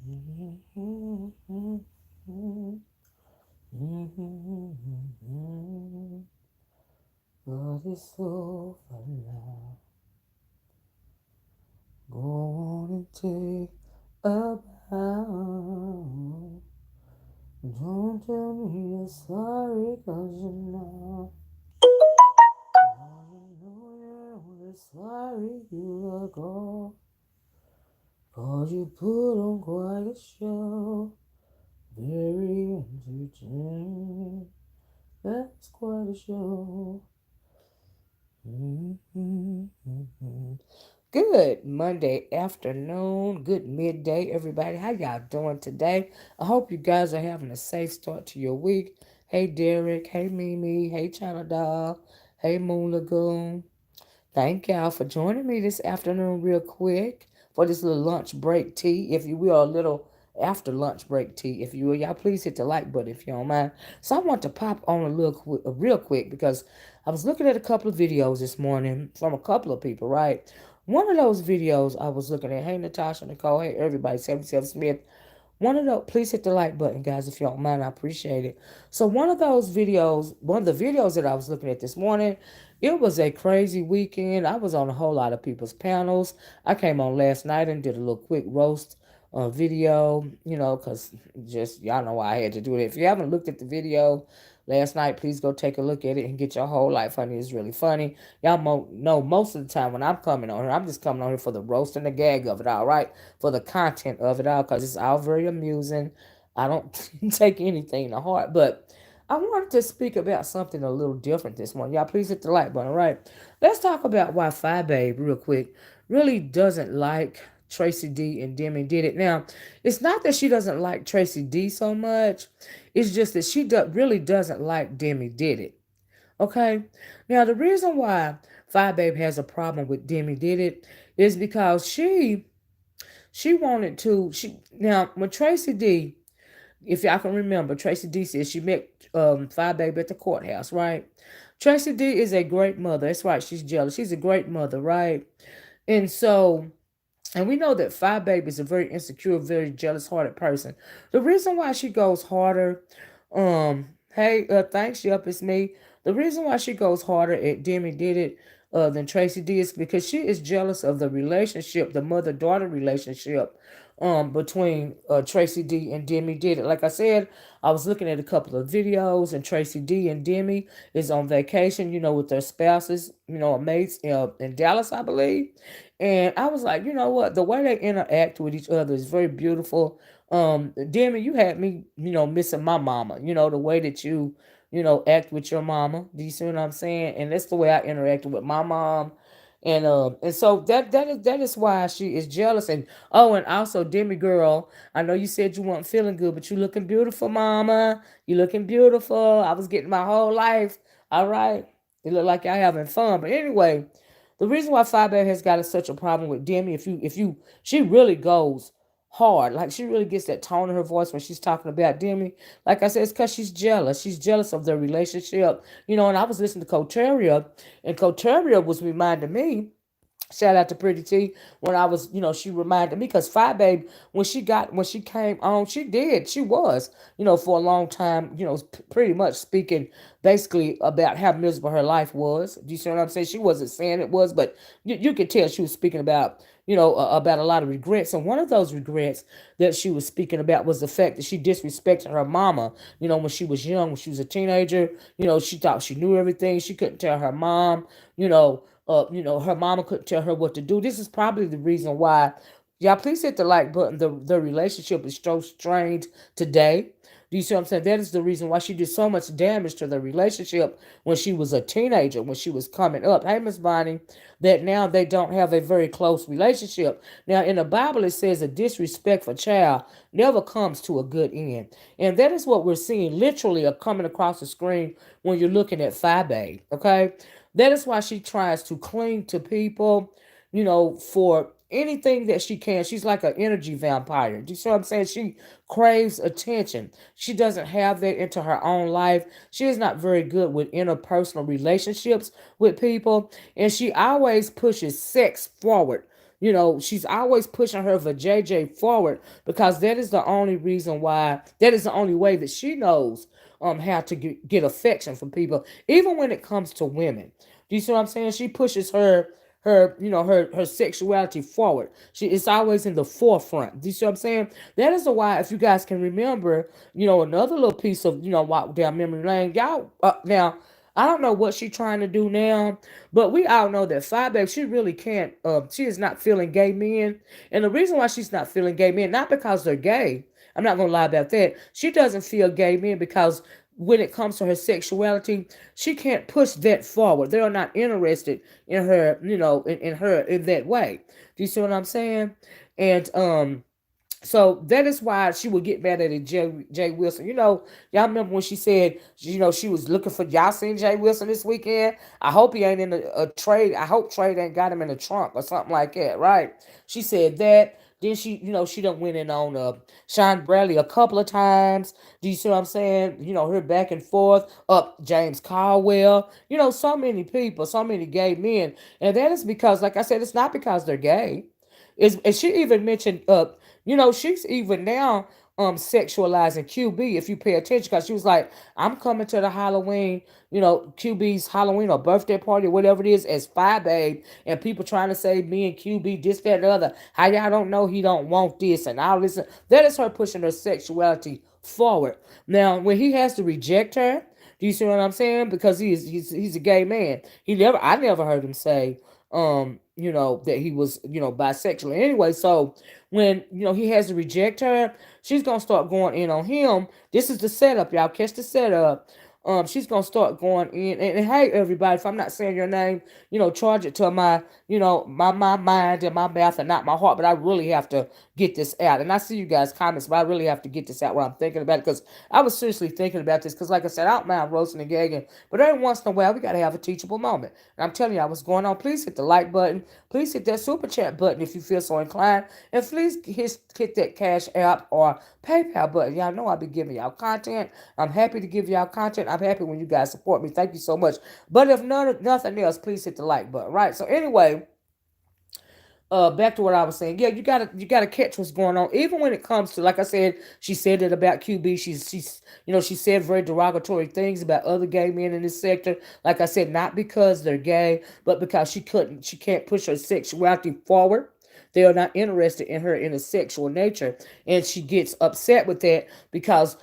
But it's over now. Go on and take a bow. Don't tell me you're sorry, 'cause you know. You know you're only sorry you are gone. 'Cause you put on quite a show. Very entertaining. That's quite a show. Good Monday afternoon, good midday, everybody. How y'all doing today? I hope you guys are having a safe start to your week. Hey Derek, hey Mimi, hey China Doll, hey Moon Lagoon. Thank y'all for joining me this afternoon, real quick, for this little lunch break tea, if you will, a little after lunch break tea, if you will. Y'all please hit the like button if you don't mind. So I want to pop on a little real quick because I was looking at a couple of videos this morning from a couple of people, right? One of those videos I was looking at, hey Natasha, Nicole, hey everybody, 77 Smith. One of those, please hit the like button, guys, if you don't mind. I appreciate it. So one of those videos, one of the videos that I was looking at this morning, it was a crazy weekend. I was on a whole lot of people's panels. I came on last night and did a little quick roast video, because just, y'all know why I had to do it. If you haven't looked at the video last night, please go take a look at it and get your whole life funny. It's really funny. Y'all know most of the time when I'm coming on here, I'm just coming on here for the roast and the gag of it, all right? For the content of it all, because it's all very amusing. I don't take anything to heart, but I wanted to speak about something a little different this morning. Y'all, please hit the like button, all right? Let's talk about why FishBabe, real quick, really doesn't like Tracye D and Demi did it. Now, it's not that she doesn't like Tracye D so much. It's just that she really doesn't like Demi did it. Okay? Now, the reason why FishBabe has a problem with Demi did it is because she wanted to, now, when Tracye D, if y'all can remember, Tracye D said she met FishBabe at the courthouse, right? Tracye D is a great mother. That's right. She's jealous. She's a great mother, right? And so, and we know that FishBabe is a very insecure, very jealous-hearted person. The reason why she goes harder, hey, thanks, yep, it's me. The reason why she goes harder at Demi did it than Tracye D is because she is jealous of the relationship, the mother-daughter relationship between Tracye D and Demi did it. Like I said, I was looking at a couple of videos, and Tracye D and Demi is on vacation, with their spouses, mates in Dallas, I believe. And I was like, you know what? The way they interact with each other is very beautiful. Demi, you had me, missing my mama. The way that act with your mama. Do you see what I'm saying? And that's the way I interacted with my mom. And so that is why she is jealous. And oh, and also Demi girl, I know you said you weren't feeling good, but you looking beautiful, mama. You looking beautiful. I was getting my whole life. All right. It look like y'all having fun. But anyway, the reason why FishBabe has got such a problem with Demi, she really goes hard. Like she really gets that tone in her voice when she's talking about Demi. Like I said, it's because she's jealous. She's jealous of their relationship. And I was listening to Coteria, and Coteria was reminding me, shout out to Pretty T, when I was, she reminded me, because FishBabe, when she came on, she was, for a long time, pretty much speaking basically about how miserable her life was. Do you see what I'm saying? She wasn't saying it was, but you could tell she was speaking about, about a lot of regrets. And one of those regrets that she was speaking about was the fact that she disrespected her mama, when she was young, when she was a teenager. She thought she knew everything. She couldn't tell her mom, her mama couldn't tell her what to do. This is probably the reason why. Y'all, please hit the like button. The relationship is so strained today. Do you see what I'm saying? That is the reason why she did so much damage to the relationship when she was a teenager, when she was coming up. Hey, Miss Bonnie, that now they don't have a very close relationship. Now, in the Bible, it says a disrespectful child never comes to a good end. And that is what we're seeing literally coming across the screen when you're looking at FishBabe, okay? That is why she tries to cling to people, for anything that she can. She's like an energy vampire. Do you see what I'm saying? She craves attention. She doesn't have that into her own life. She is not very good with interpersonal relationships with people. And she always pushes sex forward. she's always pushing her vajayjay forward because that is the only reason why, that is the only way that she knows how to get affection from people, even when it comes to women. Do you see what I'm saying? She pushes her sexuality forward. It's always in the forefront. Do you see what I'm saying? That is the why, if you guys can remember, another little piece of walk down memory lane. Y'all now, I don't know what she's trying to do now, but we all know that FishBabe, she really can't. She is not feeling gay men, and the reason why she's not feeling gay men, not because they're gay. I'm not gonna lie about that. She doesn't feel gay men because when it comes to her sexuality, she can't push that forward. They are not interested in her, in her in that way. Do you see what I'm saying? And so that is why she would get mad at it, Jay Wilson. Y'all remember when she said, she was looking for, y'all seen Jay Wilson this weekend? I hope he ain't in a trade. I hope trade ain't got him in the trunk or something like that, right? She said that. Then she done went in on Shawn Bradley a couple of times. Do you see what I'm saying? Her back and forth. Up James Caldwell. So many people, so many gay men. And that is because, like I said, it's not because they're gay. And she even mentioned she's even now sexualizing QB if you pay attention, because she was like, I'm coming to the Halloween, QB's Halloween or birthday party or whatever it is as FishBabe, and people trying to say me and QB this, that, and the other. How y'all don't know he don't want this and all this. That is her pushing her sexuality forward. Now, when he has to reject her, do you see what I'm saying? Because he's a gay man. I never heard him say that he was, bisexual anyway. So when, he has to reject her, she's gonna start going in on him. This is the setup, y'all. Catch the setup. She's gonna start going in and hey everybody, if I'm not saying your name, charge it to my, my mind and my mouth and not my heart. But I really have to get this out. And I see you guys comments, but I really have to get this out while I'm thinking about it, because I was seriously thinking about this. Because like I said, I don't mind roasting and gagging, but every once in a while we gotta have a teachable moment. And I'm telling y'all what's going on. Please hit the like button. Please hit that super chat button if you feel so inclined. And please hit that Cash App or PayPal button. Y'all know I'll be giving y'all content. I'm happy to give y'all content. I'm happy when you guys support me. Thank you so much. But if nothing else, please hit the like button. Right. So anyway, back to what I was saying. Yeah, you gotta catch what's going on. Even when it comes to, like I said, she said it about QB. She said very derogatory things about other gay men in this sector. Like I said, not because they're gay, but because she can't push her sexuality forward. They are not interested in her in a sexual nature, and she gets upset with that because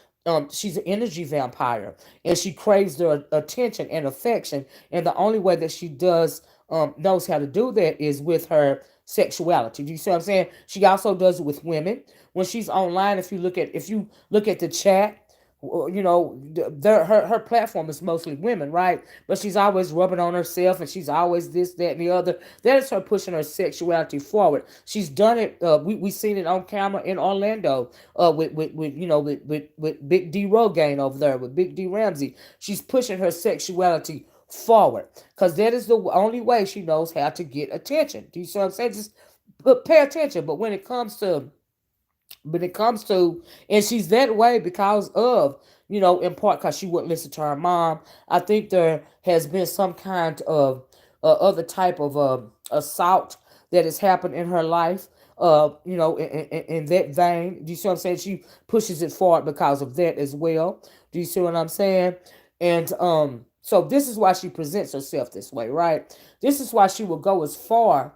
she's an energy vampire and she craves their attention and affection. And the only way that she does knows how to do that is with her sexuality. Do you see what I'm saying? She also does it with women when she's online. If you look at the chat, her platform is mostly women, right? But she's always rubbing on herself, and she's always this, that, and the other. That is her pushing her sexuality forward. She's done it. We seen it on camera in Orlando with Big D Rogaine over there with Big D Ramsey. She's pushing her sexuality forward because that is the only way she knows how to get attention. Do you see what I'm saying? Just pay attention. But when it comes to, and she's that way because of, in part because she wouldn't listen to her mom. I think there has been some kind of other type of assault that has happened in her life, in that vein. Do you see what I'm saying? She pushes it forward because of that as well. Do you see what I'm saying? And so this is why she presents herself this way, right? This is why she will go as far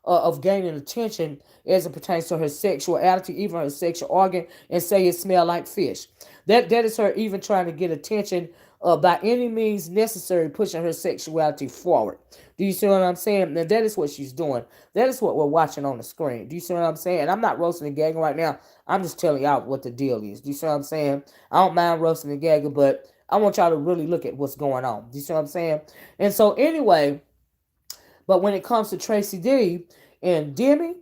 of gaining attention as it pertains to her sexuality, even her sexual organ, and say it smell like fish. That is her even trying to get attention by any means necessary, pushing her sexuality forward. Do you see what I'm saying? And that is what she's doing. That is what we're watching on the screen. Do you see what I'm saying? And I'm not roasting and gagging right now. I'm just telling y'all what the deal is. Do you see what I'm saying? I don't mind roasting and gagging, but I want y'all to really look at what's going on. Do you see what I'm saying? And so anyway, but when it comes to Tracye D and Demi,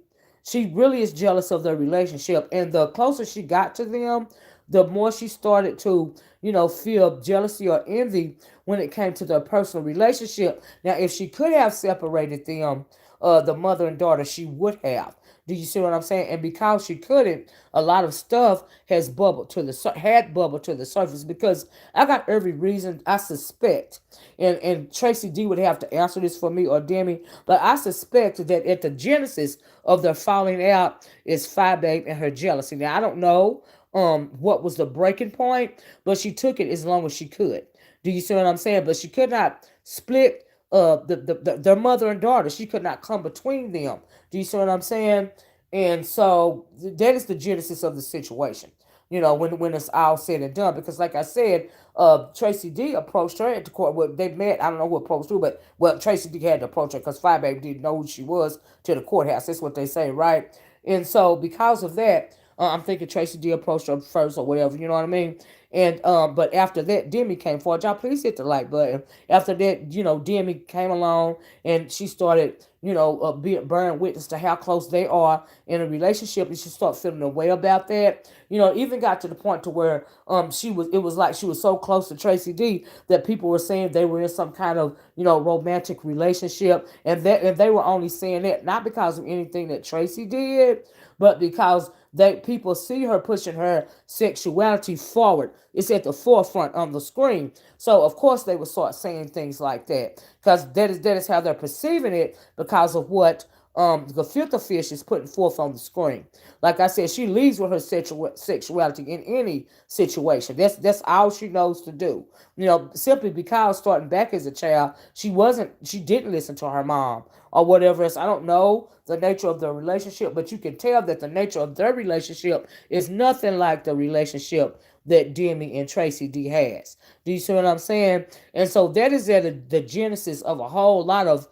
she really is jealous of their relationship. And the closer she got to them, the more she started to, feel jealousy or envy when it came to their personal relationship. Now, if she could have separated them, the mother and daughter, she would have. Do you see what I'm saying? And because she couldn't, a lot of stuff had bubbled to the surface. Because I got every reason I suspect, and Tracy D would have to answer this for me or Demi, but I suspect that at the genesis of their falling out is FishBabe and her jealousy. Now I don't know what was the breaking point, but she took it as long as she could. Do you see what I'm saying? But she could not split their mother and daughter. She could not come between them. Do you see what I'm saying? And so that is the genesis of the situation. When it's all said and done, because like I said, Tracy D approached her at the court. Well, they met. I don't know who approached who, but well, Tracy D had to approach her because FishBabe didn't know who she was to the courthouse. That's what they say, right? And so because of that, I'm thinking Tracy D approached her first or whatever. You know what I mean? And but after that, Demi came forward. Y'all, please hit the like button. After that, Demi came along and she started, being bearing witness to how close they are in a relationship, and she started feeling a way about that. Even got to the point to where it was like she was so close to Tracy D that people were saying they were in some kind of romantic relationship, and they were only saying that not because of anything that Tracy did, but because people see her pushing her sexuality forward. It's at the forefront on the screen. So of course they would start saying things like that, because that is how they're perceiving it because of what the filter fish is putting forth on the screen. Like I said, she leads with her sexuality in any situation. That's all she knows to do. Simply because starting back as a child, she didn't listen to her mom or whatever else. I don't know the nature of the relationship, but you can tell that the nature of their relationship is nothing like the relationship that Demi and Tracy D has. Do you see what I'm saying? And so that is at the genesis of a whole lot of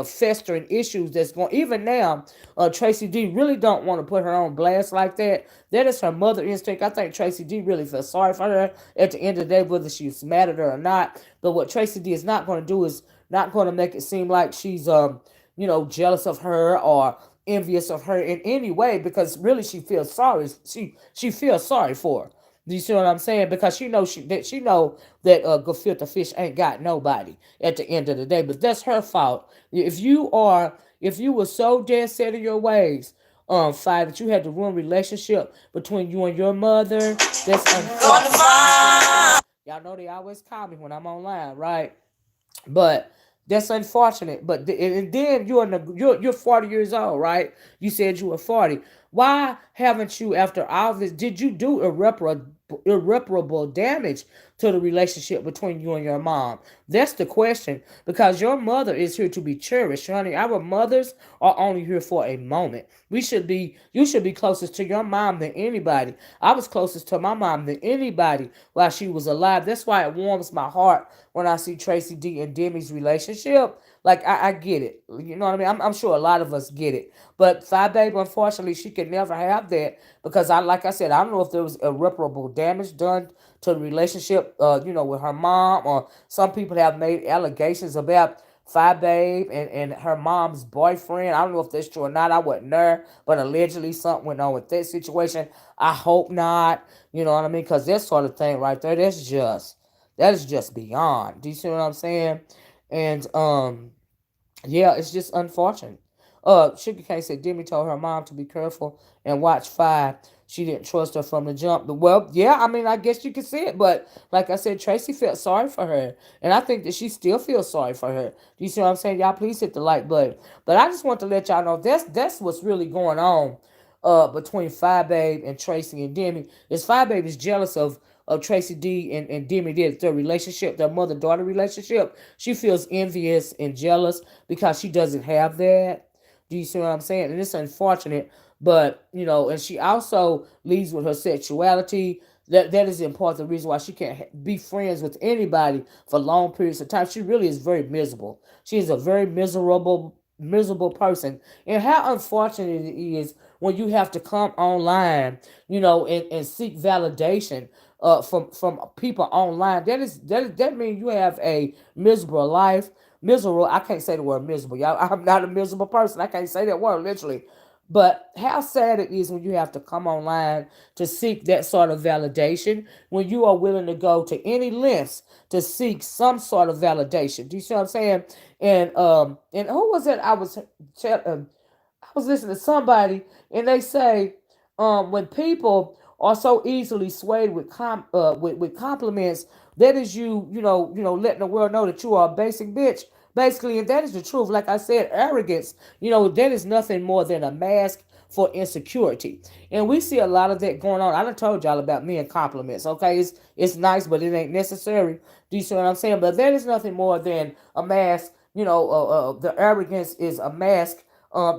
festering issues that's going. Even now, Tracy D really don't want to put her on blast like that. That is her mother instinct. I think Tracy D really feels sorry for her at the end of the day, whether she's mad at her or not. But what Tracy D is not going to do is not going to make it seem like she's jealous of her or envious of her in any way, because really she feels sorry. She feels sorry for her. Do you see what I'm saying? Because she know that gefilte fish ain't got nobody at the end of the day. But that's her fault. If you were so dead set in your ways, five, that you had to ruin relationship between you and your mother, that's unfortunate. Y'all know they always call me when I'm online, right? But that's unfortunate. But and then you're 40 years old, right? You said you were 40. Why haven't you, after all this, did you do irreparable damage to the relationship between you and your mom? That's the question. Because your mother is here to be cherished, honey. Our mothers are only here for a moment. You should be closest to your mom than anybody. I was closest to my mom than anybody while she was alive. That's why it warms my heart when I see Tracy D and Demi's relationship. Like I get it. You know what I mean? I'm sure a lot of us get it. But FishBabe, unfortunately, she could never have that because like I said, I don't know if there was irreparable damage done to the relationship, with her mom, or some people have made allegations about FishBabe and her mom's boyfriend. I don't know if that's true or not. I wasn't there, but allegedly something went on with that situation. I hope not. You know what I mean? Because that sort of thing right there, that is just beyond. Do you see what I'm saying? And yeah, it's just unfortunate. Sugar Cane said Demi told her mom to be careful and watch Five. She didn't trust her from the jump. But, well, yeah, I mean, I guess you could see it. But like I said, Tracy felt sorry for her. And I think that she still feels sorry for her. Do you see what I'm saying? Y'all, please hit the like button. But I just want to let y'all know that's what's really going on between FishBabe and Tracy and Demi. Is FishBabe is jealous of Tracy D and Demi, their relationship, their mother-daughter relationship. She feels envious and jealous because she doesn't have that. Do you see what I'm saying? And it's unfortunate, but and she also leads with her sexuality. That is important. The reason why she can't be friends with anybody for long periods of time. She really is very miserable. She is a very miserable person. And how unfortunate it is when you have to come online, and seek validation from people online. That means you have a miserable life. Miserable. I can't say the word miserable, y'all. I'm not a miserable person. I can't say that word literally. But how sad it is when you have to come online to seek that sort of validation, when you are willing to go to any lengths to seek some sort of validation. Do you see what I'm saying? And who was it? I was was listening to somebody and they say, when people are so easily swayed with with compliments, that is letting the world know that you are a basic bitch, basically, and that is the truth. Like I said, arrogance, that is nothing more than a mask for insecurity, and we see a lot of that going on. I done told y'all about me and compliments. Okay, it's nice, but it ain't necessary. Do you see what I'm saying? But that is nothing more than a mask. The arrogance is a mask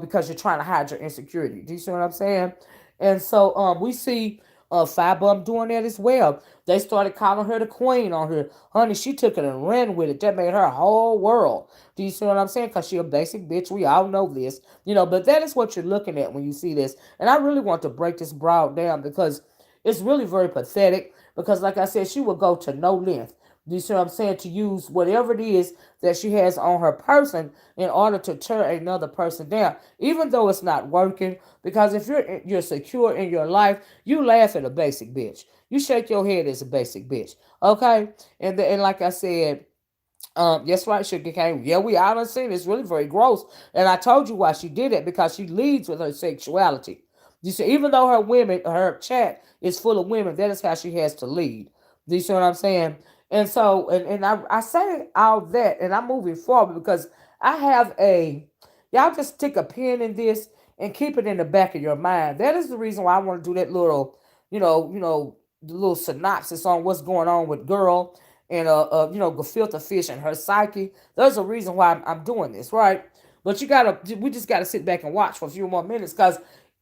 because you're trying to hide your insecurity. Do you see what I'm saying? And so we see Firebum doing that as well. They started calling her the queen on her. Honey, she took it and ran with it. That made her whole world. Do you see what I'm saying? Because she a basic bitch. We all know this. But that is what you're looking at when you see this. And I really want to break this broad down because it's really very pathetic. Because like I said, she will go to no length. Do you see what I'm saying? To use whatever it is that she has on her person in order to tear another person down, even though it's not working. Because if you're secure in your life, you laugh at a basic bitch. You shake your head as a basic bitch. Okay, and like I said, that's right, Sugar Cane. Yeah, we all done seen it. It's really very gross. And I told you why she did it, because she leads with her sexuality. You see, even though her chat is full of women, that is how she has to lead. Do you see what I'm saying? And so, and I say all that, and I'm moving forward because I have y'all just stick a pin in this and keep it in the back of your mind. That is the reason why I want to do that little, the little synopsis on what's going on with girl and gefilte fish and her psyche. There's a reason why I'm doing this, right? But we just gotta sit back and watch for a few more minutes, because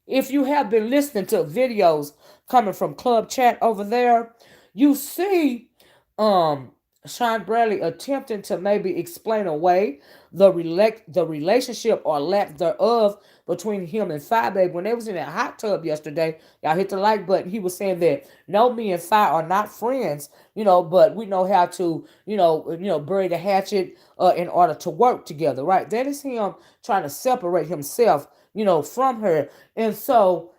if you have been listening to videos coming from Club Chat over there, you see um Sean Bradley attempting to maybe explain away the relationship or lack thereof between him and FishBabe. When they was in that hot tub yesterday, y'all hit the like button. He was saying that no, me and Fi are not friends, but we know how to, bury the hatchet in order to work together, right? That is him trying to separate himself, from her, and so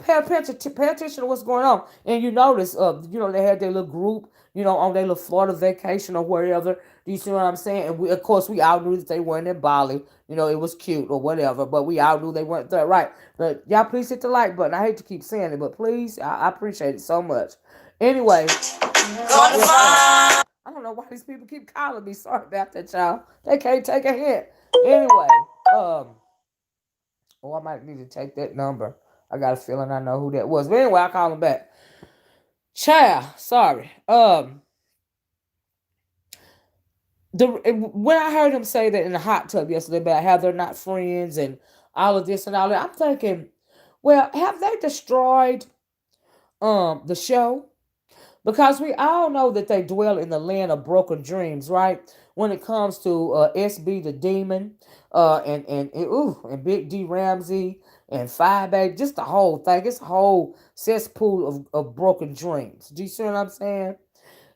pay attention to what's going on. And you notice, they had their little group, on their little Florida vacation or wherever. Do you see what I'm saying? And of course, we all knew that they weren't in Bali. It was cute or whatever, but we all knew they weren't there, right? But y'all, please hit the like button. I hate to keep saying it, but please, I appreciate it so much. Anyway, I don't know why these people keep calling me. Sorry about that, y'all. They can't take a hint. Anyway, I might need to take that number. I got a feeling I know who that was. But anyway, I'll call him back. Child, sorry. When I heard him say that in the hot tub yesterday about how they're not friends and all of this and all that, I'm thinking, well, have they destroyed the show? Because we all know that they dwell in the land of broken dreams, right? When it comes to SB the Demon, and Big D Ramsey and FishBabe, just the whole thing. It's a whole cesspool of broken dreams. Do you see what I'm saying?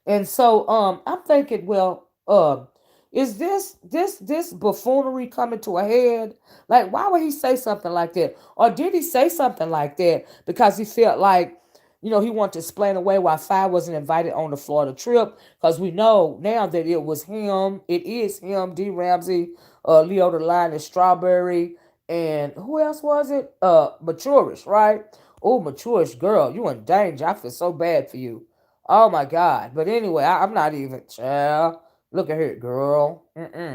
And so I'm thinking, well, is this buffoonery coming to a head? Like, why would he say something like that? Or did he say something like that because he felt like, he wanted to explain away why Fi wasn't invited on the Florida trip? Because we know now that it is him, D Ramsey, Leo the Lion and Strawberry, and who else was it? Maturish, right? Oh, Maturish, girl, you in danger. I feel so bad for you. Oh my God. But anyway, I'm not even, child. Look at her, girl.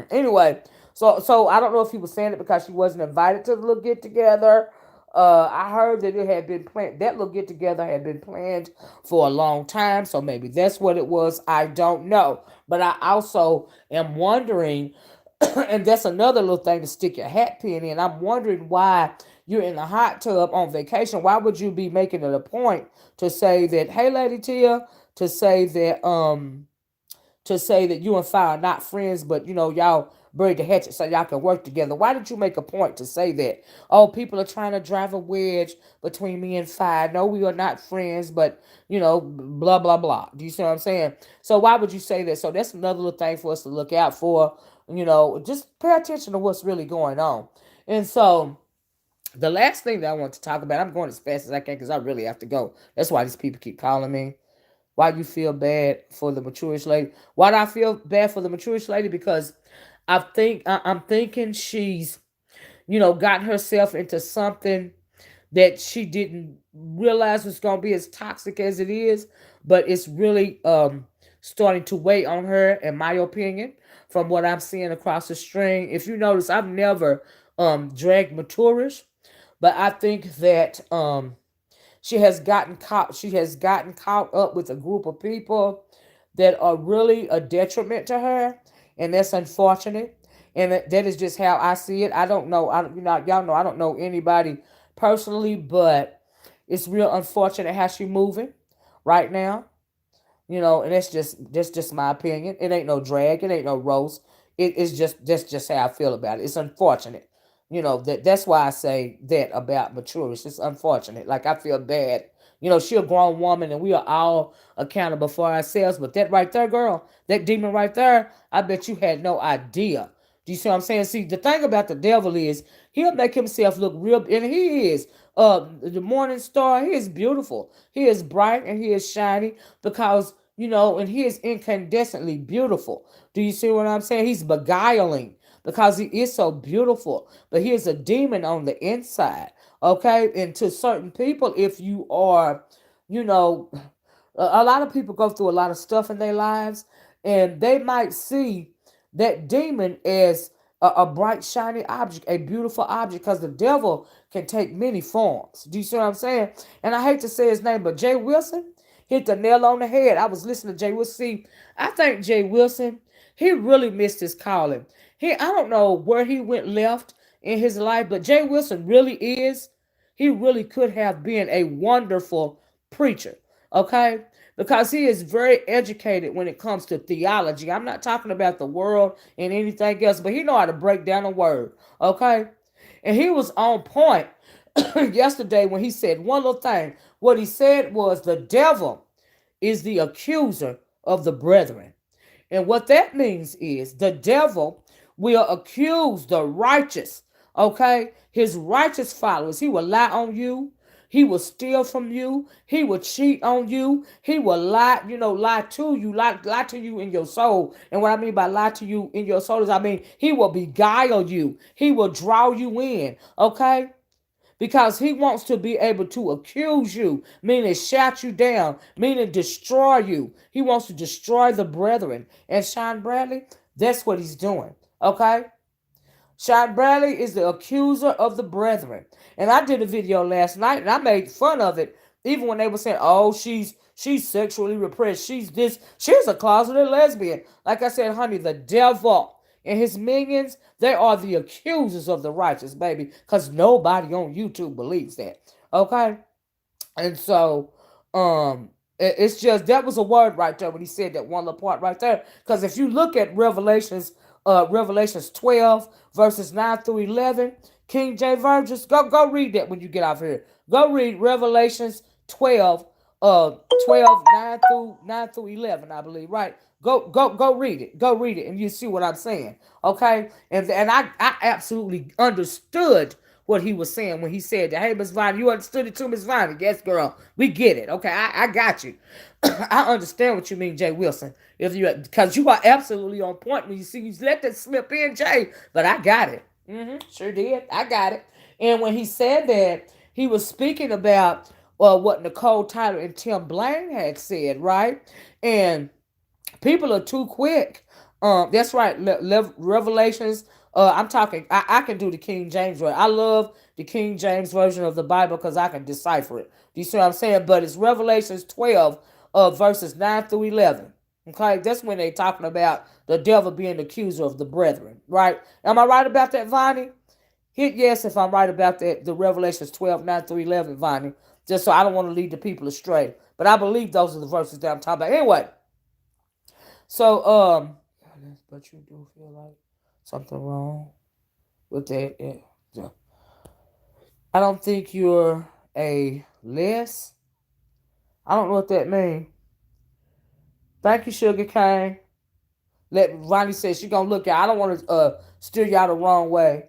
Anyway, so I don't know if he was saying it because she wasn't invited to the little get together. I heard that it had been planned. That little get together had been planned for a long time, so maybe that's what it was. I don't know, but I also am wondering, and that's another little thing to stick your hat pin in. I'm wondering why you're in the hot tub on vacation. Why would you be making it a point to say that, hey, Lady Tia, to say that you and Fi are not friends, but y'all buried the hatchet so y'all can work together. Why did you make a point to say that? Oh, people are trying to drive a wedge between me and Fi. No, we are not friends, but blah blah blah. Do you see what I'm saying? So why would you say that? So that's another little thing for us to look out for. Just pay attention to what's really going on. And so the last thing that I want to talk about, I'm going as fast as I can because I really have to go. That's why these people keep calling me. Why you feel bad for the maturish lady? Why do I feel bad for the maturish lady? Because I'm thinking she's, gotten herself into something that she didn't realize was going to be as toxic as it is, but it's really starting to weigh on her, in my opinion, from what I'm seeing across the string. If you notice, I've never dragged Maturish, but I think that she has gotten caught up with a group of people that are really a detriment to her, and that's unfortunate. And that is just how I see it. I don't know. Y'all know I don't know anybody personally, but it's real unfortunate how she moving right now. And that's just my opinion. It ain't no drag. It ain't no roast. It's just that's just how I feel about it. It's unfortunate. That's why I say that about maturity. It's just unfortunate. Like I feel bad. She a grown woman and we are all accountable for ourselves. But that right there, girl, that demon right there, I bet you had no idea. Do you see what I'm saying? See, the thing about the devil is he'll make himself look real, and he is. The morning star, he is beautiful. He is bright and he is shiny because, and he is incandescently beautiful. Do you see what I'm saying? He's beguiling because he is so beautiful, but he is a demon on the inside. Okay. And to certain people, if you are, you know, a lot of people go through a lot of stuff in their lives and they might see that demon as a bright, shiny object, a beautiful object, because the devil can take many forms. Do you see what I'm saying? And I hate to say his name, but Jay Wilson hit the nail on the head. I was listening to Jay Wilson. See, I think Jay Wilson, he really missed his calling. I don't know where he went left in his life, but Jay Wilson really is. He really could have been a wonderful preacher, okay? Because he is very educated when it comes to theology. I'm not talking about the world and anything else, but he know how to break down a word, okay? And he was on point yesterday when he said one little thing. What he said was the devil is the accuser of the brethren. And what that means is the devil will accuse the righteous, okay? His righteous followers. He will lie on you. He will steal from you. He will cheat on you. He will lie, lie to you, lie to you in your soul. And what I mean by lie to you in your soul is, I mean, he will beguile you. He will draw you in, okay? Because he wants to be able to accuse you, meaning shout you down, meaning destroy you. He wants to destroy the brethren. And Shawn Bradley, that's what he's doing. Okay? Shawn Bradley is the accuser of the brethren. And I did a video last night and I made fun of it, even when they were saying, oh, she's sexually repressed. She's a closeted lesbian. Like I said, honey, the devil and his minions, they are the accusers of the righteous, baby. Because nobody on YouTube believes that. Okay? And so, it's just that was a word right there when he said that one little part right there. Because if you look at Revelations 12 verses 9 through 11, King James Version, go read that when you get off here. Go read Revelations 12, 12 9 through 11, I believe. Right? Go read it. Go read it, and you see what I'm saying. Okay, and I absolutely understood what he was saying when he said that. Hey, Miss Vine, you understood it too, Miss Vine? Yes, girl, we get it. Okay, I got you. I understand what you mean, Jay Wilson. Because you are absolutely on point when you let that slip in, Jay. But I got it. Sure did. I got it. And when he said that, he was speaking about what Nicole, Tyler, and Tim Blaine had said, right? And people are too quick. That's right. Revelations. I'm talking. I can do the King James version. I love the King James version of the Bible because I can decipher it. Do you see what I'm saying? But it's Revelations 12, verses 9 through 11. Okay, that's when they talking about the devil being the accuser of the brethren. Right? Am I right about that, Vonnie? Hit yes if I'm right about that. The Revelations 12, 9 through 11, Vonnie. Just so I don't want to lead the people astray. But I believe those are the verses that I'm talking about. Anyway. So, but you do feel like something wrong with that. Yeah. So, I don't think you're a less. I don't know what that means. Thank you, Sugar Cane. Let Ronnie say she gonna look at. I don't want to steer y'all the wrong way.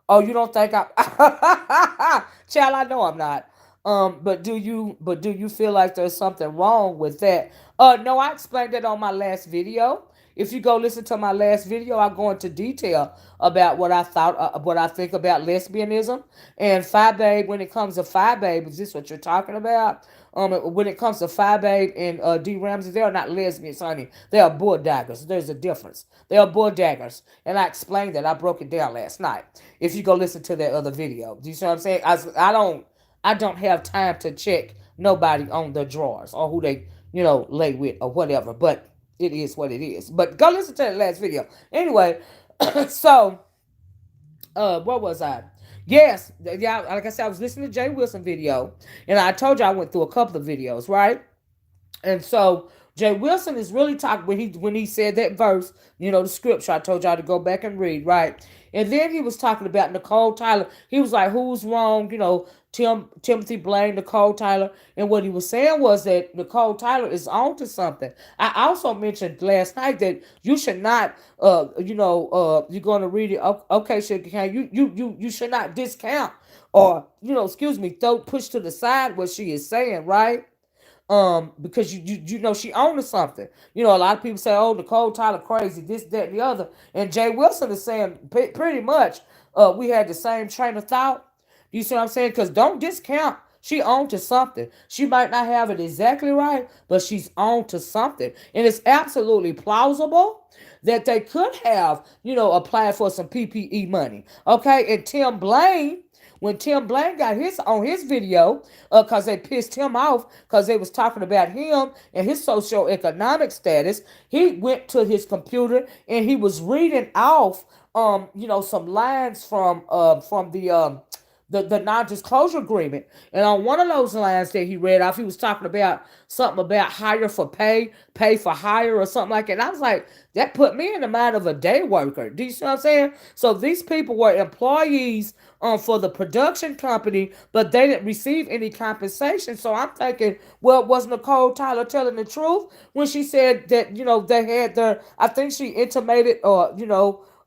Oh, you don't think I? Child, I know I'm not. But do you feel like there's something wrong with that? No, I explained that on my last video. If you go listen to my last video, I go into detail about what I think about lesbianism and FishBabe. When it comes to FishBabe, is this what you're talking about? When it comes to FishBabe and D Ramsey, they are not lesbians, honey. They are bulldoggers. There's a difference. They are bulldoggers, and I explained that. I broke it down last night. If you go listen to that other video, do you see what I'm saying? I don't have time to check nobody on the drawers or who they lay with or whatever. But it is what it is. But go listen to the last video. Anyway, so what was I? Yes, yeah. Like I said, I was listening to Jay Wilson video, and I told you I went through a couple of videos, right? And so Jay Wilson is really talking when he said that verse, the scripture I told y'all to go back and read, right? And then he was talking about Nicole Tyler. He was like, "Who's wrong?" Timothy Blaine, Nicole Tyler, and what he was saying was that Nicole Tyler is on to something. I also mentioned last night that you should not, you're going to read it. Okay, you should not discount or excuse me, throw push to the side what she is saying, right? Because she owned to something. A lot of people say, "Oh, Nicole Tyler crazy, this, that, and the other," and Jay Wilson is saying pretty much, we had the same train of thought. You see what I'm saying? Because don't discount. She owned to something. She might not have it exactly right, but she's on to something, and it's absolutely plausible that they could have, applied for some PPE money. Okay, and when Tim Blaine got his on his video, because they pissed him off because they was talking about him and his socioeconomic status, he went to his computer and he was reading off, some lines from the non-disclosure agreement. And on one of those lines that he read off, he was talking about something about hire for pay for hire or something like that. And I was like, that put me in the mind of a day worker. Do you see what I'm saying? So these people were employees for the production company, but they didn't receive any compensation. So I'm thinking, well, was Nicole Tyler telling the truth when she said that, they had I think she intimated or,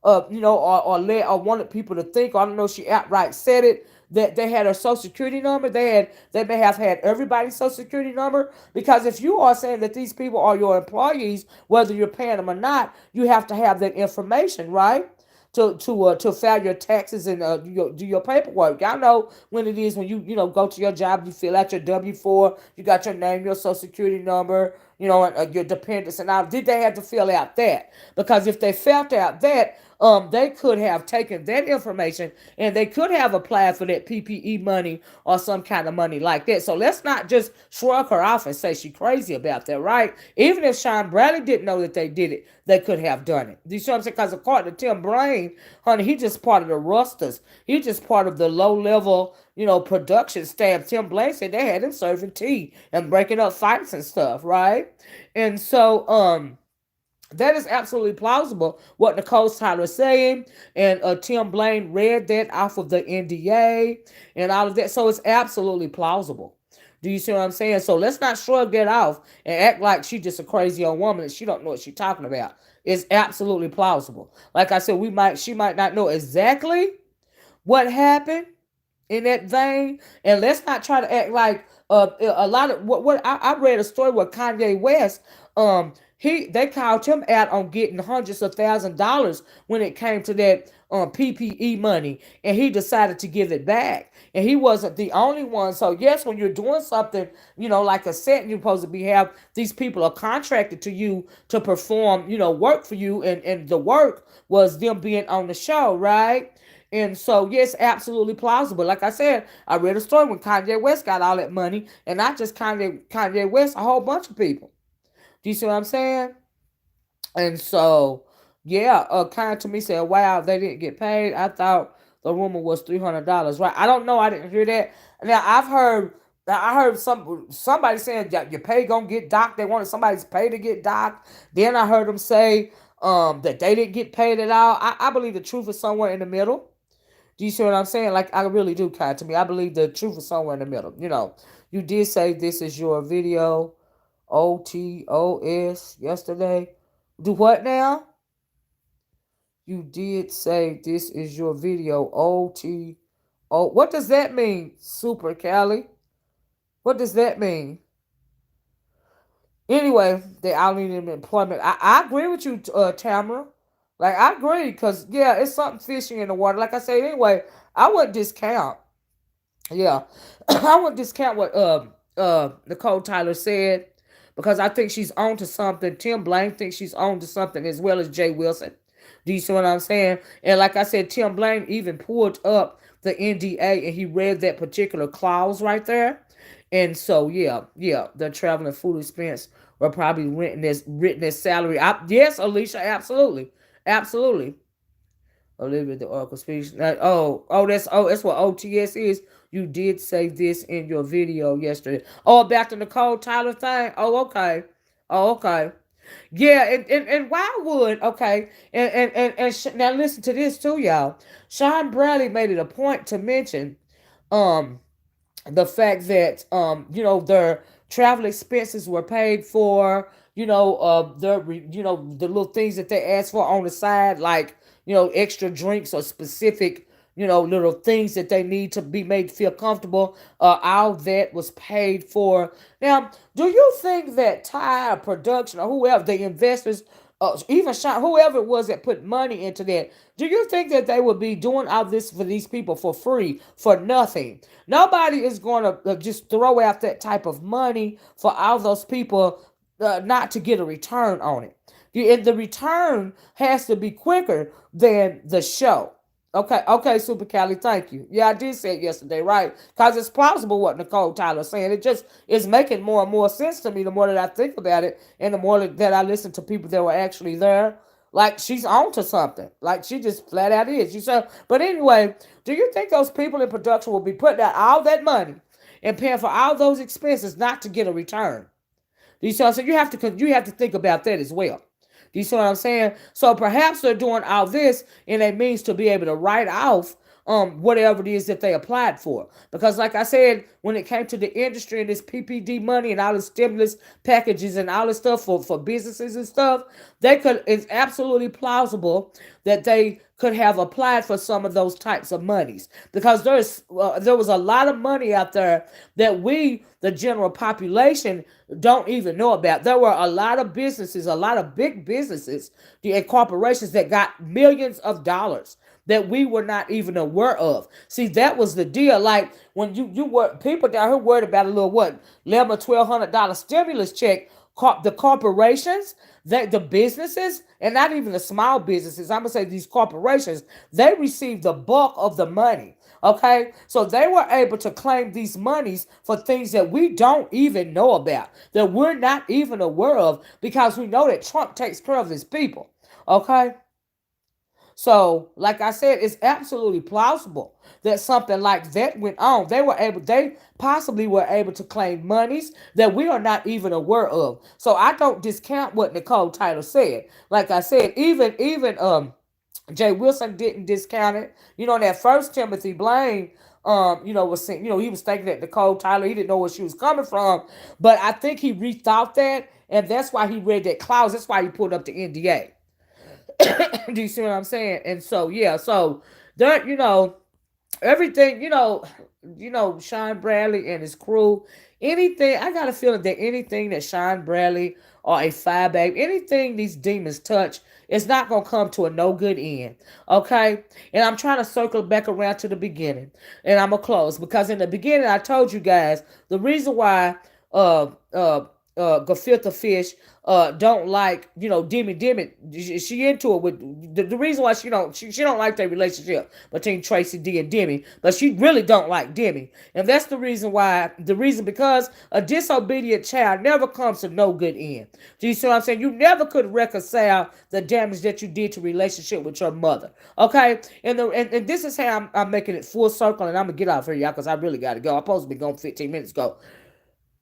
or wanted people to think, or I don't know, she outright said it, that they had her social security number. They may have had everybody's social security number, because if you are saying that these people are your employees, whether you're paying them or not, you have to have that information, right? To file your taxes and do your paperwork. Y'all know when it is when you go to your job, you fill out your W-4, you got your name, your social security number, and your dependents and all. Did they have to fill out that? Because if they filled out that, they could have taken that information and they could have applied for that PPE money or some kind of money like that. So let's not just shrug her off and say she crazy about that, right? Even if Shawn Bradley didn't know that they did it, they could have done it. Do you see what I'm saying? Because according to Tim Blaine, honey, he just part of the rusters. He just part of the low level, production staff. Tim Blaine said they had him serving tea and breaking up fights and stuff, right? And so, that is absolutely plausible what Nicole Tyler is saying, and Tim Blaine read that off of the NDA and all of that. So it's absolutely plausible. Do you see what I'm saying? So let's not shrug that off and act like she's just a crazy old woman and she don't know what she's talking about. It's absolutely plausible. Like I said, she might not know exactly what happened in that vein, and let's not try to act like a lot of what I read a story where Kanye West, they called him out on getting hundreds of $1,000s when it came to that PPE money, and he decided to give it back. And he wasn't the only one. So yes, when you're doing something, like a set, and you're supposed to have these people are contracted to you to perform, work for you, and the work was them being on the show, right? And so, yes, absolutely plausible. Like I said, I read a story when Kanye West got all that money, and not just Kanye West, a whole bunch of people. Do you see what I'm saying? And so, yeah, kind of to me said, wow, they didn't get paid. I thought the rumor was $300, right? I don't know. I didn't hear that. Now, I heard somebody saying that your pay gonna get docked. They wanted somebody's pay to get docked. Then I heard them say that they didn't get paid at all. I believe the truth is somewhere in the middle. Do you see what I'm saying? Like, I really do, kind to me. I believe the truth is somewhere in the middle. You did say this is your video, OTOS, yesterday. Do what now? You did say this is your video, OTO. What does that mean, Super Cali? What does that mean? Anyway, they all need employment. I agree with you, Tamara. Like, I agree, because, yeah, it's something fishy in the water. Like I said, anyway, I wouldn't discount. Yeah, I wouldn't discount what Nicole Tyler said, because I think she's on to something. Tim Blaine thinks she's on to something, as well as Jay Wilson. Do you see what I'm saying? And like I said, Tim Blaine even pulled up the NDA and he read that particular clause right there. And so, yeah, yeah, the traveling food expense were probably written as salary. Yes, Alicia, absolutely, absolutely. Olivia, the OracleSpeaks. That's what OTS is. You did say this in your video yesterday. Oh, about the Nicole Tyler thing. Oh, okay. Oh, okay. Yeah, and Wildwood, okay, now listen to this too, y'all. Shawn Bradley made it a point to mention, um, the fact that their travel expenses were paid for, the little things that they asked for on the side, like extra drinks or specific little things that they need to be made to feel comfortable. All that was paid for. Now, do you think that Tide Production or whoever the investors, even whoever it was that put money into that, do you think that they would be doing all this for these people for free, for nothing? Nobody is going to just throw out that type of money for all those people, not to get a return on it. And the return has to be quicker than the show. Okay, okay, Super Cali, thank you. Yeah, I did say it yesterday, right? Because it's plausible what Nicole Tyler's saying. It just is making more and more sense to me the more that I think about it, and the more that I listen to people that were actually there. Like, she's on to something. Like, she just flat out is. You said, but anyway, do you think those people in production will be putting out all that money and paying for all those expenses not to get a return? Do you see what I'm saying? You have to think about that as well. Do you see what I'm saying? So perhaps they're doing all this in a means to be able to write off whatever it is that they applied for. Because like I said, when it came to the industry and this PPD money and all the stimulus packages and all this stuff for businesses and stuff, it's absolutely plausible that they could have applied for some of those types of monies, because there was a lot of money out there that we, the general population, don't even know about. There were a lot of businesses, a lot of big businesses and corporations that got millions of dollars that we were not even aware of. See, that was the deal. Like, when you were people down here worried about a little what, $1,100 stimulus check. The corporations, the businesses, and not even the small businesses, I'm gonna say these corporations, they received the bulk of the money. Okay, so they were able to claim these monies for things that we don't even know about, that we're not even aware of, because we know that Trump takes care of his people. Okay, so, like I said, it's absolutely plausible that something like that went on. They possibly were able to claim monies that we are not even aware of. So I don't discount what Nicole Tyler said. Like I said, even Jay Wilson didn't discount it. That first Timothy Blaine, was saying, he was thinking that Nicole Tyler, he didn't know where she was coming from, but I think he rethought that, and that's why he read that clause. That's why he pulled up the NDA. Do you see what I'm saying? And so, yeah, so there, everything, Shawn Bradley and his crew, anything, I got a feeling that anything that Shawn Bradley or a FishBabe, anything these demons touch, it's not going to come to a no good end. Okay? And I'm trying to circle back around to the beginning. And I'm going to close, because in the beginning, I told you guys the reason why uh, uh, Gefilte Fish don't like Demi. She into it with the reason why she don't like their relationship between Tracye D and Demi, but she really don't like Demi, and that's the reason because a disobedient child never comes to no good end. Do you see what I'm saying? You never could reconcile the damage that you did to relationship with your mother. Okay, and this is how I'm making it full circle, and I'm gonna get out of here, y'all, because I really gotta go. I'm supposed to be gone 15 minutes ago.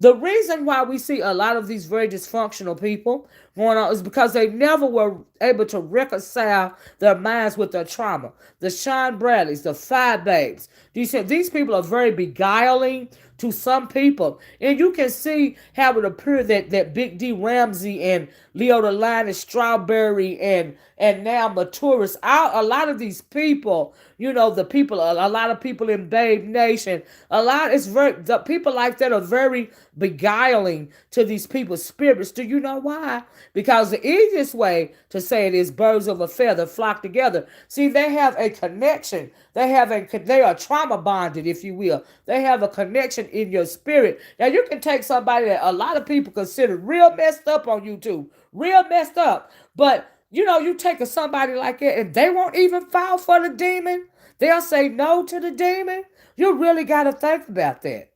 The reason why we see a lot of these very dysfunctional people going on is because they never were able to reconcile their minds with their trauma. The Shawn Bradleys, the FishBabes. These people are very beguiling to some people. And you can see how it appeared that Big D Ramsey and Leo the Lion and Strawberry and now Maturis, a lot of these people, the people, a lot of people in Babe Nation, the people like that are very beguiling to these people's spirits. Do you know why? Because the easiest way to say it is birds of a feather flock together. See, they have a connection. They are trauma bonded, if you will. They have a connection in your spirit. Now you can take somebody that a lot of people consider real messed up on YouTube, real messed up, but you take somebody like that and they won't even fall for the demon. They'll say no to the demon. You really got to think about that.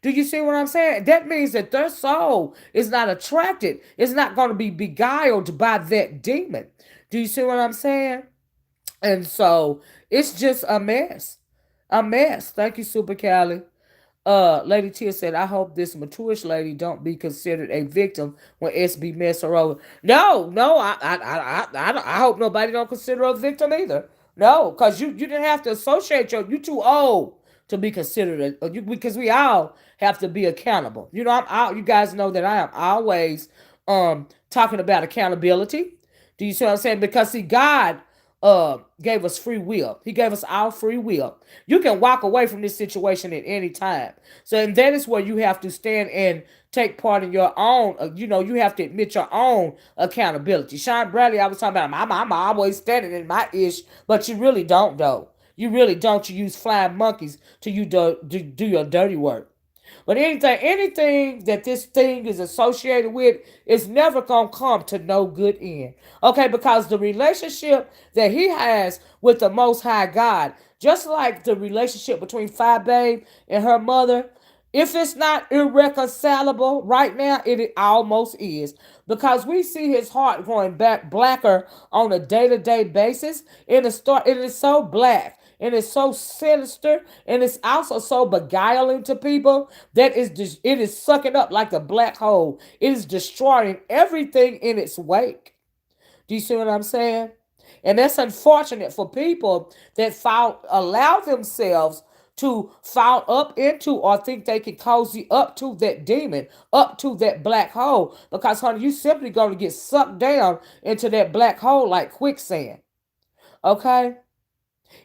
Do you see what I'm saying? That means that their soul is not attracted. It's not going to be beguiled by that demon. Do you see what I'm saying? And so it's just a mess. A mess. Thank you, Super Callie. Lady Tia said, I hope this maturish lady don't be considered a victim when SB mess her over. No, no, I hope nobody don't consider her a victim either. No, because you didn't have to associate you too old to be considered because we all have to be accountable. You guys know that I am always talking about accountability. Do you see what I'm saying? Because see, God gave us free will. He gave us our free will. You can walk away from this situation at any time. So, and that is where you have to stand and take part in your own, you have to admit your own accountability. Sean Bradley, I was talking about, I'm always standing in my ish, but you really don't, though. You really don't. You use flying monkeys to do your dirty work. But anything that this thing is associated with is never gonna come to no good end. Okay, because the relationship that he has with the Most High God, just like the relationship between FishBabe and her mother, if it's not irreconcilable right now, it almost is. Because we see his heart going back blacker on a day-to-day basis. It is so black and it's so sinister and it's also so beguiling to people that it is sucking up like a black hole. It is destroying everything in its wake. Do you see what I'm saying? And that's unfortunate for people that allow themselves to fall up into or think they can cozy up to that demon, up to that black hole. Because, honey, you simply going to get sucked down into that black hole like quicksand. Okay?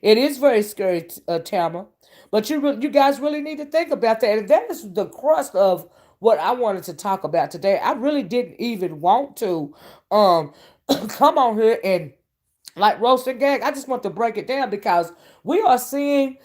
It is very scary, Tama. But you guys really need to think about that. And that is the crust of what I wanted to talk about today. I really didn't even want to come on here and like roast and gag. I just want to break it down because we are seeing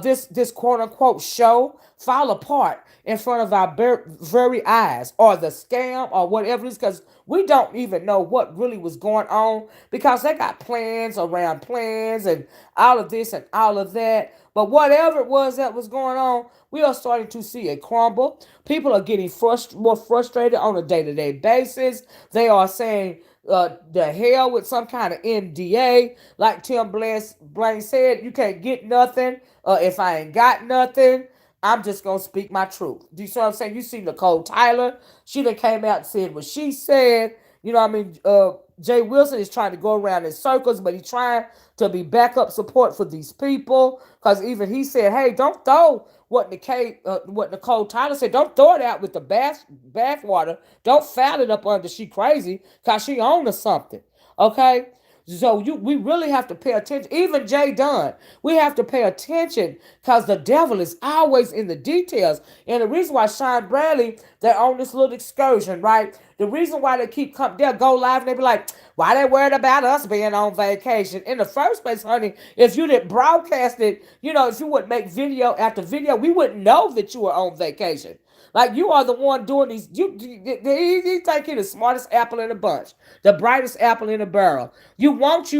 this quote unquote show fall apart in front of our very eyes, or the scam, or whatever it is, because we don't even know what really was going on because they got plans around plans and all of this and all of that. But whatever it was that was going on, we are starting to see it crumble. People are getting more frustrated on a day-to-day basis. They are saying the hell with some kind of NDA. Like Blaine said, you can't get nothing if I ain't got nothing. I'm just going to speak my truth. Do you see what I'm saying? You see Nicole Tyler. She done came out and said what she said. You know what I mean? Jay Wilson is trying to go around in circles, but he's trying to be backup support for these people. Because even he said, hey, don't throw what Nicole Tyler said. Don't throw it out with the bathwater. Don't foul it up under she crazy because she owned to something. Okay? So we really have to pay attention. Even Jay Dunn, we have to pay attention because the devil is always in the details. And the reason why Sean Bradley, they're on this little excursion, right? The reason why they keep they'll go live and they be like, why they worried about us being on vacation? In the first place, honey, if you didn't broadcast it, if you wouldn't make video after video, we wouldn't know that you were on vacation. Like, you are the one doing these. You think you're the smartest apple in the bunch, the brightest apple in the barrel. You want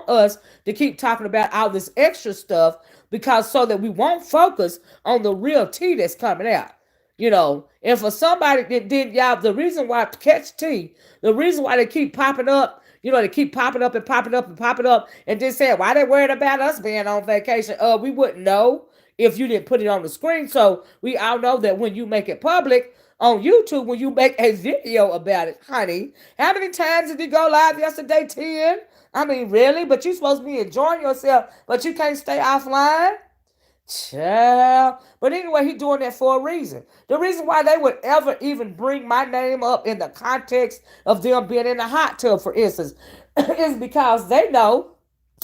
us to keep talking about all this extra stuff because so that we won't focus on the real tea that's coming out. And for somebody that did y'all, the reason why catch tea, the reason why they keep popping up, they keep popping up and popping up and popping up and just saying, why they worried about us being on vacation? We wouldn't know if you didn't put it on the screen. So we all know that when you make it public on YouTube, when you make a video about it, honey, how many times did you go live yesterday? 10? I mean, really? But you're supposed to be enjoying yourself, but you can't stay offline? Child. But anyway, he doing that for a reason. The reason why they would ever even bring my name up in the context of them being in a hot tub, for instance, is because they know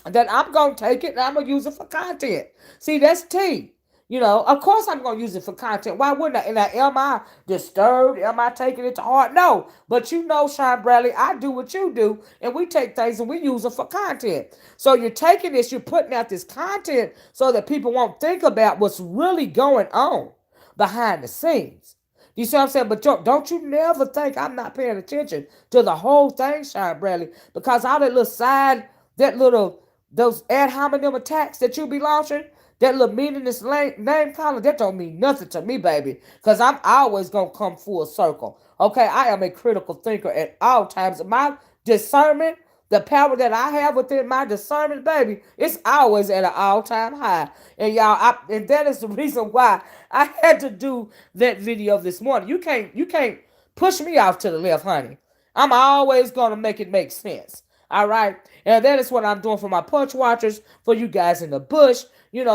that I'm going to take it and I'm going to use it for content. See, that's T. You know, of course I'm going to use it for content. Why wouldn't I? And now, am I disturbed? Am I taking it to heart? No. But you know, Sean Bradley, I do what you do, and we take things and we use it for content. So you're taking this, you're putting out this content so that people won't think about what's really going on behind the scenes. You see what I'm saying? But don't you never think I'm not paying attention to the whole thing, Sean Bradley, because all that little side, that little, those ad hominem attacks that you be launching, that little meaningless name calling, that don't mean nothing to me, baby. Because I'm always going to come full circle. Okay, I am a critical thinker at all times. My discernment, the power that I have within my discernment, baby, it's always at an all-time high. And y'all, and that is the reason why I had to do that video this morning. You can't push me off to the left, honey. I'm always gonna make it make sense. All right. And that is what I'm doing for my porch watchers, for you guys in the bush,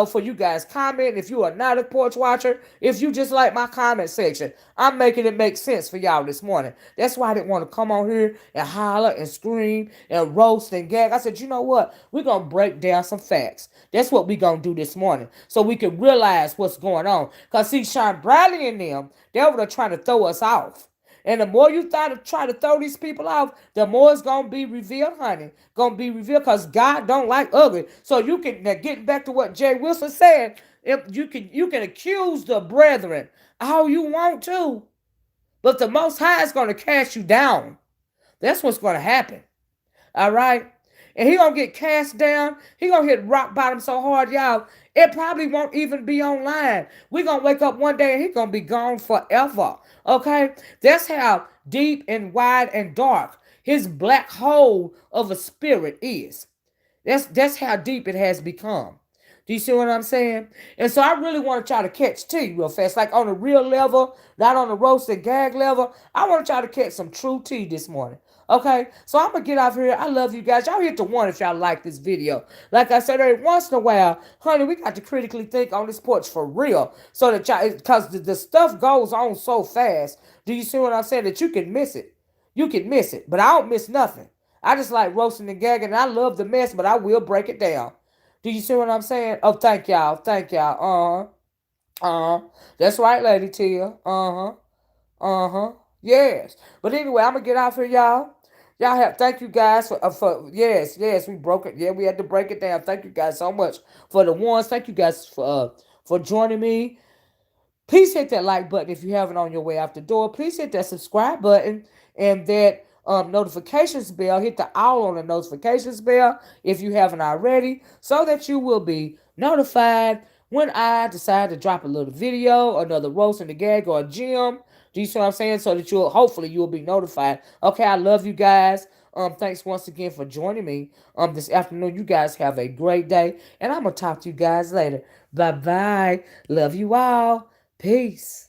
for you guys comment. If you are not a porch watcher, if you just like my comment section, I'm making it make sense for y'all this morning. That's why I didn't want to come on here and holler and scream and roast and gag. I said, you know what? We're going to break down some facts. That's what we're going to do this morning so we can realize what's going on. Because see, Sean Bradley and them, they were trying to throw us off. And the more you try to throw these people off, the more it's going to be revealed, honey. Going to be revealed because God don't like ugly. So you can, now getting back to what Jay Wilson said, if you can accuse the brethren all you want to, but the Most High is going to cast you down. That's what's going to happen. All right? And he going to get cast down. He going to hit rock bottom so hard, y'all, it probably won't even be online. We're going to wake up one day and he's going to be gone forever. Okay? That's how deep and wide and dark his black hole of a spirit is. That's how deep it has become. Do you see what I'm saying? And so I really want to try to catch tea real fast, like on a real level, not on the roast and gag level. I want to try to catch some true tea this morning. Okay, so I'm gonna get off here. I love you guys. Y'all hit the one if y'all like this video. Like I said, every once in a while, honey, we got to critically think on this porch for real, so that y'all, because the stuff goes on so fast. Do you see what I'm saying? That you can miss it. You can miss it, but I don't miss nothing. I just like roasting and gagging. And I love the mess, but I will break it down. Do you see what I'm saying? Oh, thank y'all. Thank y'all. That's right, Lady Tia. Yes. But anyway, I'm gonna get off here, y'all. Y'all have thank you guys for yes, we broke it. Yeah, we had to break it down. Thank you guys so much for the ones. Thank you guys for joining me. Please hit that like button if you haven't on your way out the door. Please hit that subscribe button and that notifications bell. Hit the all on the notifications bell if you haven't already, so that you will be notified when I decide to drop a little video, another roast and a gag, or a gym. Do you see what I'm saying? So that you'll be notified. Okay, I love you guys. Thanks once again for joining me this afternoon. You guys have a great day, and I'm gonna talk to you guys later. Bye bye. Love you all. Peace.